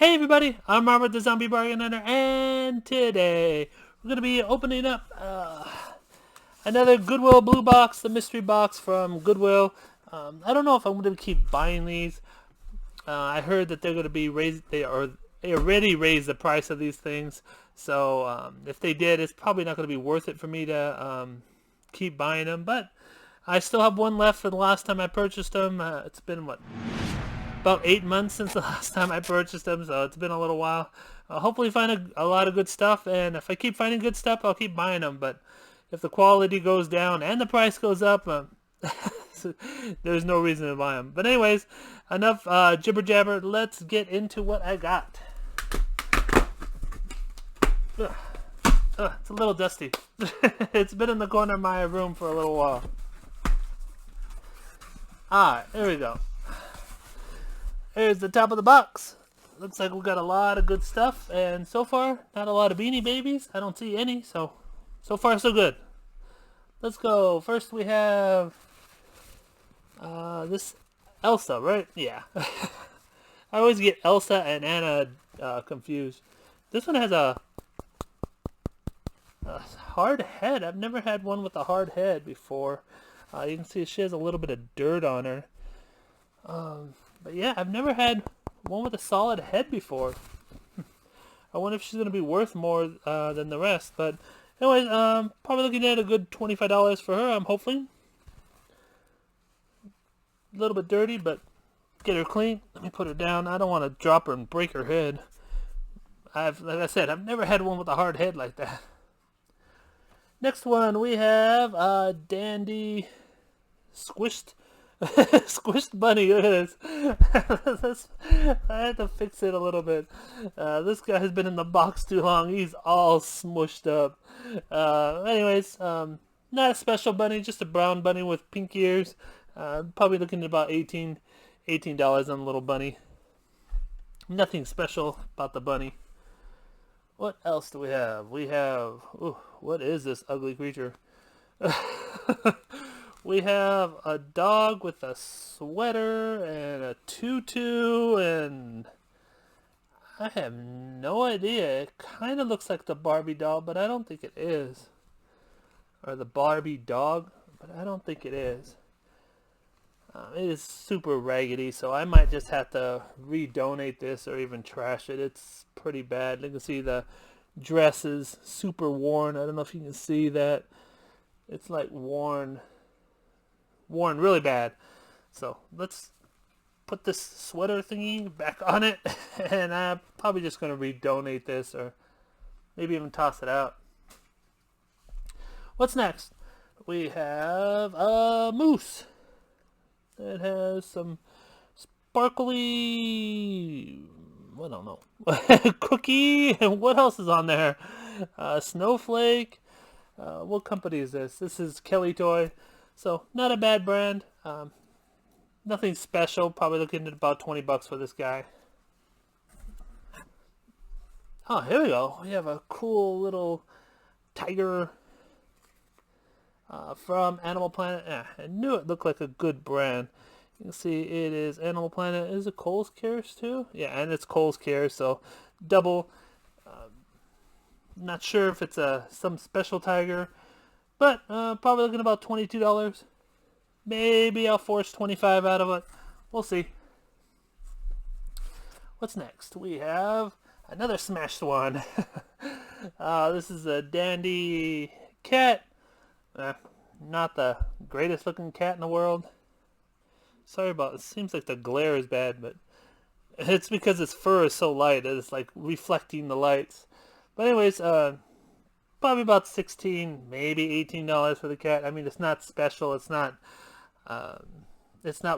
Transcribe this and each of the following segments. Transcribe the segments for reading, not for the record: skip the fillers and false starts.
Hey everybody, I'm Robert the Zombie Bargain Hunter, and today we're going to be opening up another Goodwill Blue Box, the mystery box from Goodwill. I don't know if I'm going to keep buying these. I heard that they're going to be raised, they already raised the price of these things, so if they did, it's probably not going to be worth it for me to keep buying them, but I still have one left from the last time I purchased them. It's been, what, about 8 months since the last time I purchased them, so it's been a little while. Hopefully find a lot of good stuff, and if I keep finding good stuff, I'll keep buying them, but if the quality goes down and the price goes up, there's no reason to buy them. But anyways, enough jibber jabber. Let's get into what I got. Ugh. It's a little dusty. It's been in the corner of my room for a little while. Alright, here we go. Here's the top of the box. Looks like we got a lot of good stuff, and so far, not a lot of Beanie Babies. I don't see any, so far so good. Let's go. First we have this Elsa, right? Yeah. I always get Elsa and Anna confused. This one has a hard head. I've never had one with a hard head before. You can see she has a little bit of dirt on her. But yeah, I've never had one with a solid head before. I wonder if she's going to be worth more than the rest. But anyways, probably looking at a good $25 for her, I'm hoping. A little bit dirty, but get her clean. Let me put her down. I don't want to drop her and break her head. Like I said, I've never had one with a hard head like that. Next one, we have Dandy Squished. Squished bunny. Look at this. I had to fix it a little bit. This guy has been in the box too long. He's all smushed up. Anyways, not a special bunny, just a brown bunny with pink ears. Probably looking at about $18 on the little bunny. Nothing special about the bunny. What else do we have? We have, ooh, what is this ugly creature? We have a dog with a sweater and a tutu, and I have no idea. It kind of looks like the Barbie doll, but I don't think it is. Or the Barbie dog, but I don't think it is. It is super raggedy, so I might just have to redonate this or even trash it. It's pretty bad. You can see the dress is super worn. I don't know if you can see that. It's like worn really bad. So let's put this sweater thingy back on it, and I'm probably just going to redonate this or maybe even toss it out. What's next? We have a moose. It has some sparkly, I don't know, cookie, and what else is on there? Snowflake. What company is this? This is Kelly Toy. So not a bad brand. Nothing special. Probably looking at about $20 for this guy. Oh, here we go. We have a cool little tiger from Animal Planet. I knew it looked like a good brand. You can see it is Animal Planet. Is it Kohl's Cares too? Yeah, and it's Kohl's Cares, so double. Not sure if it's some special tiger, but probably looking about $22. Maybe I'll force 25 out of it. We'll see. What's next? We have another smashed one. This is a Dandy cat. Not the greatest looking cat in the world. Sorry about it. Seems like the glare is bad, but it's because its fur is so light that it's like reflecting the lights. But anyways, probably about $16, maybe $18 for the cat. I mean, it's not special. It's not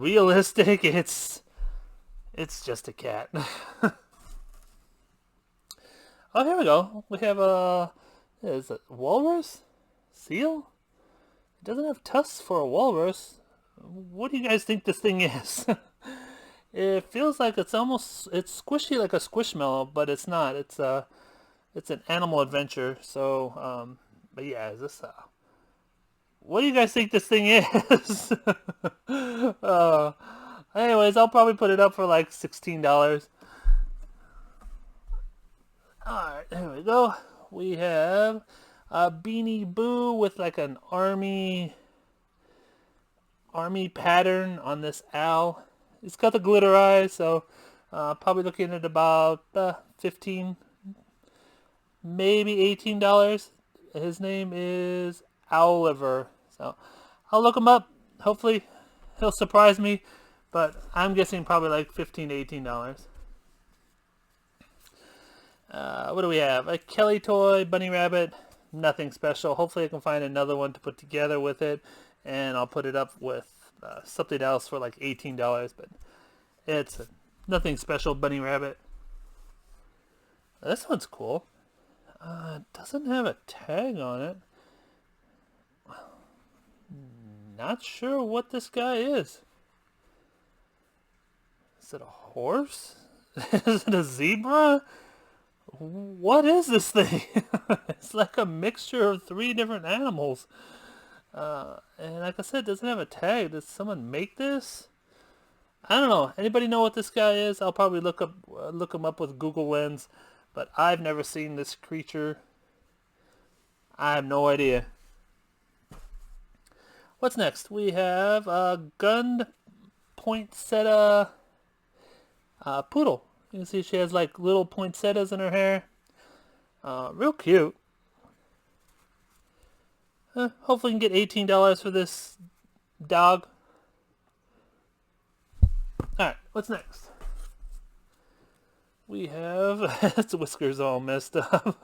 realistic. It's just a cat. Oh, here we go. We have is it walrus? Seal? It doesn't have tusks for a walrus. What do you guys think this thing is? It feels like it's squishy like a Squishmallow, but it's not. It's an animal adventure. So, but yeah, is this what do you guys think this thing is? Anyways, I'll probably put it up for like $16. Alright, there we go. We have a Beanie Boo with like an army pattern on this owl. It's got the glitter eyes, so probably looking at about 15, maybe $18. His name is Owliver. So I'll look him up. Hopefully he'll surprise me, but I'm guessing probably like $15 to $18. What do we have? A Kelly toy, bunny rabbit, nothing special. Hopefully I can find another one to put together with it, and I'll put it up with something else for like $18, but it's nothing special bunny rabbit. This one's cool. It doesn't have a tag on it. Not sure what this guy is. Is it a horse? Is it a zebra? What is this thing? It's like a mixture of 3 different animals. And like I said, it doesn't have a tag. Did someone make this? I don't know. Anybody know what this guy is? I'll probably look him up with Google Lens, but I've never seen this creature. I have no idea. What's next? We have a gun poinsettia poodle. You can see she has like little poinsettias in her hair. Real cute. Hopefully we can get $18 for this dog. Alright, what's next? We have... its whiskers all messed up.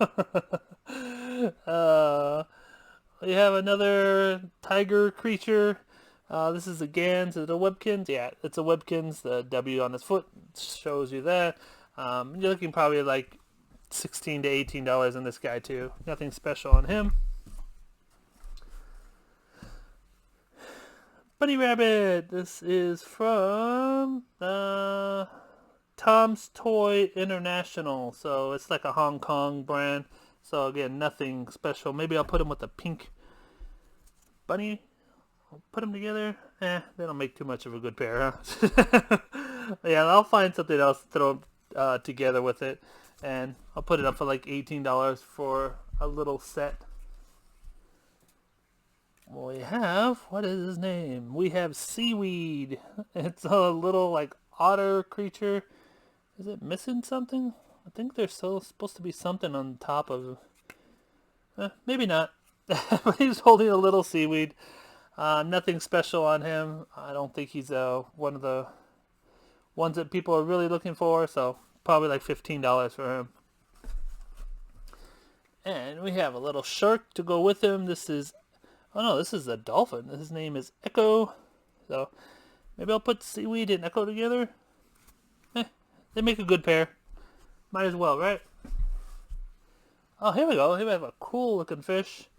We have another tiger creature. This is a Gans. Is it a Webkins? Yeah, it's a Webkins. The W on his foot shows you that. You're looking probably like $16 to $18 on this guy too. Nothing special on him. Bunny Rabbit. This is from Tom's Toy International. So it's like a Hong Kong brand. So again, nothing special. Maybe I'll put him with a pink bunny. I'll put them together. They don't make too much of a good pair, huh? Yeah, I'll find something else to throw together with it. And I'll put it up for like $18 for a little set. We have, what is his name? We have Seaweed. It's a little like otter creature. Is it missing something? I think there's supposed to be something on top of... maybe not. But he's holding a little seaweed. Nothing special on him. I don't think he's one of the ones that people are really looking for. So probably like $15 for him. And we have a little shark to go with him. This is... oh no, this is a dolphin. His name is Echo. So maybe I'll put Seaweed and Echo together. They make a good pair. Might as well, right? Oh, here we go. Here we have a cool looking fish.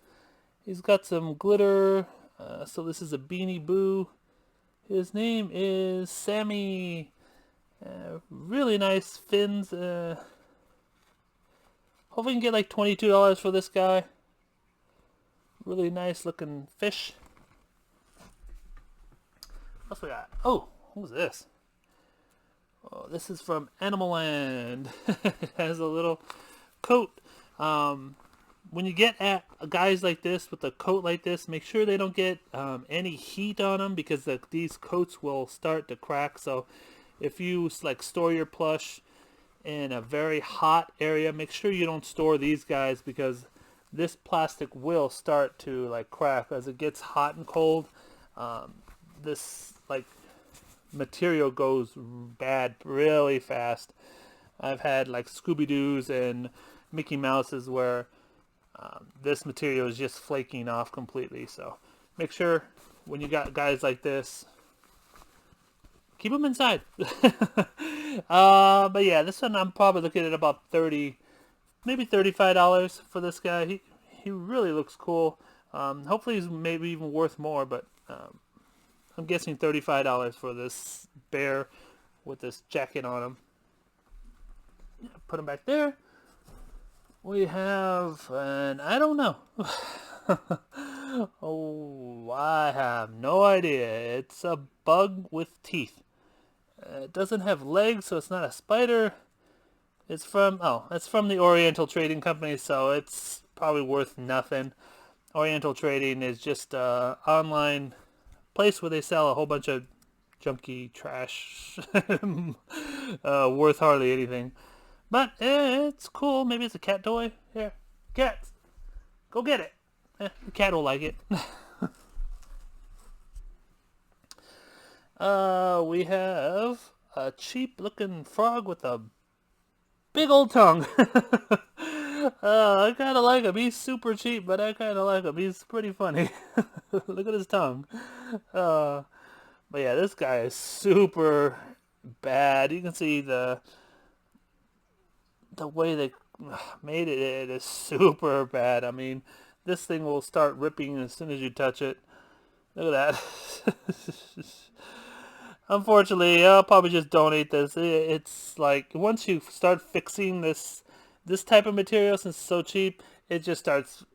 He's got some glitter. So this is a Beanie Boo. His name is Sammy. Really nice fins. Hopefully we can get like $22 for this guy. Really nice looking fish. What else we got? Oh, who's this? Oh, this is from Animal Land. It has a little coat. When you get at guys like this with a coat like this, make sure they don't get any heat on them, because these coats will start to crack. So if you like store your plush in a very hot area, make sure you don't store these guys, because this plastic will start to like crack as it gets hot and cold. This like material goes bad really fast. I've had like Scooby-Doo's and Mickey Mouse's where this material is just flaking off completely. So make sure when you got guys like this, keep them inside. But yeah, this one I'm probably looking at about 30, maybe $35 for this guy. He really looks cool. Hopefully he's maybe even worth more, but I'm guessing $35 for this bear with this jacket on him. Put him back there. We have, and I don't know. Oh, I have no idea. It's a bug with teeth. It doesn't have legs, so it's not a spider. It's from the Oriental Trading Company, so it's probably worth nothing. Oriental Trading is just an online place where they sell a whole bunch of junky trash, worth hardly anything. But it's cool. Maybe it's a cat toy. Here, cats, go get it. The cat will like it. We have a cheap-looking frog with a big old tongue. I kind of like him. He's super cheap, but I kind of like him. He's pretty funny. Look at his tongue. But yeah, this guy is super bad. You can see the way they made it. It is super bad. I mean, this thing will start ripping as soon as you touch it. Look at that. Unfortunately, I'll probably just donate this. It's like once you start fixing this type of material, since it's so cheap, it just starts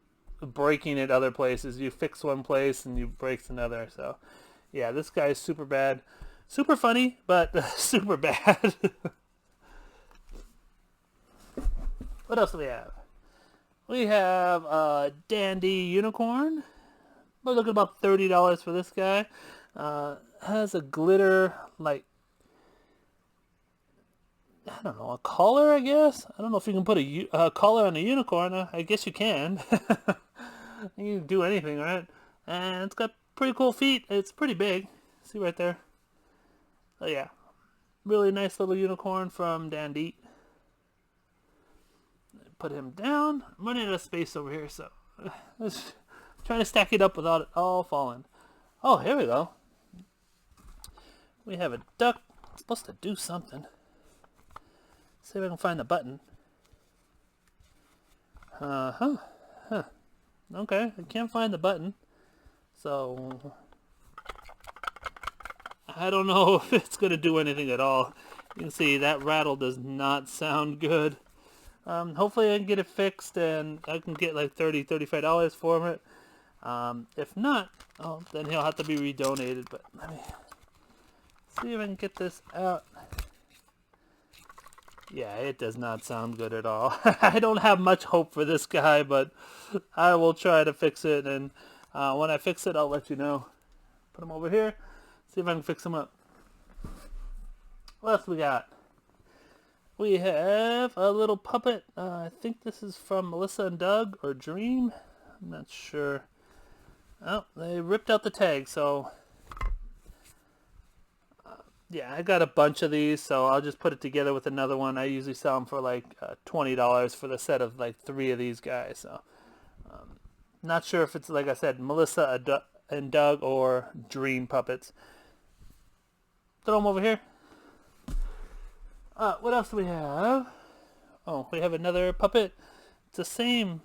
breaking at other places. You fix one place and you breaks another. So, yeah, this guy is super bad, super funny, but super bad. What else do we have? We have a Dandy Unicorn. We're looking about $30 for this guy. Has a glitter, like, I don't know, a collar, I guess? I don't know if you can put a collar on a unicorn. I guess you can. You can do anything, right? And it's got pretty cool feet. It's pretty big. See right there? Oh, yeah. Really nice little unicorn from Dandy. Put him down. I'm running out of space over here, so trying to stack it up without it all falling. Oh, here we go. We have a duck. It's supposed to do something. See if I can find the button. Huh. Okay, I can't find the button. So I don't know if it's going to do anything at all. You can see that rattle does not sound good. Hopefully I can get it fixed and I can get like $30, $35 for it. If not, then he'll have to be redonated. But let me see if I can get this out. Yeah, it does not sound good at all. I don't have much hope for this guy, but I will try to fix it. And when I fix it, I'll let you know. Put him over here. See if I can fix him up. What else we got? We have a little puppet. I think this is from Melissa and Doug or Dream. I'm not sure. Oh, they ripped out the tag, so yeah, I got a bunch of these, so I'll just put it together with another one. I usually sell them for like $20 for the set of like 3 of these guys. So not sure if it's, like I said, Melissa and Doug or Dream puppets. Throw them over here. What else do we have? Oh, we have another puppet. It's the same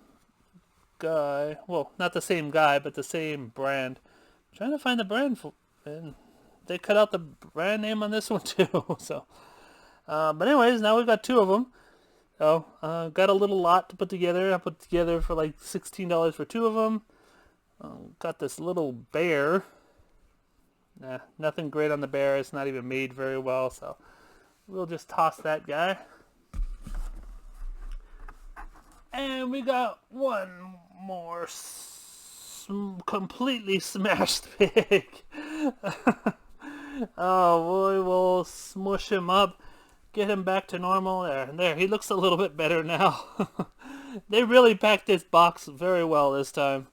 guy. Well, not the same guy, but the same brand. I'm trying to find the brand for, and they cut out the brand name on this one too. So, but anyways, now we've got 2 of them. So, got a little lot to put together. I put together for like $16 for 2 of them. Got this little bear. Nah, nothing great on the bear. It's not even made very well, so we'll just toss that guy. And we got one more completely smashed pig. Oh, we will smush him up, get him back to normal. There, he looks a little bit better now. They really packed this box very well this time.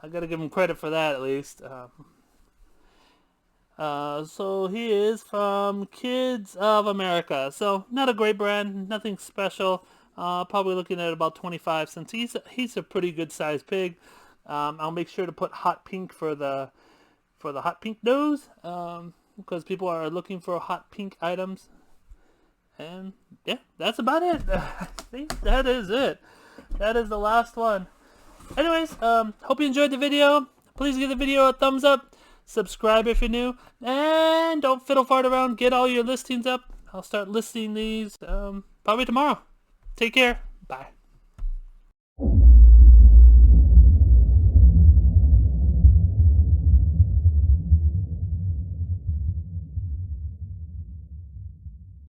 I gotta give him credit for that at least. So he is from Kids of America. So not a great brand, nothing special. Probably looking at about 25 cents. He's a pretty good sized pig. I'll make sure to put hot pink for the hot pink nose, because people are looking for hot pink items. And yeah, that's about it. I think that is it. That is the last one. Anyways, hope you enjoyed the video. Please give the video a thumbs up. Subscribe if you're new. And don't fiddle fart around. Get all your listings up. I'll start listing these probably tomorrow. Take care. Bye.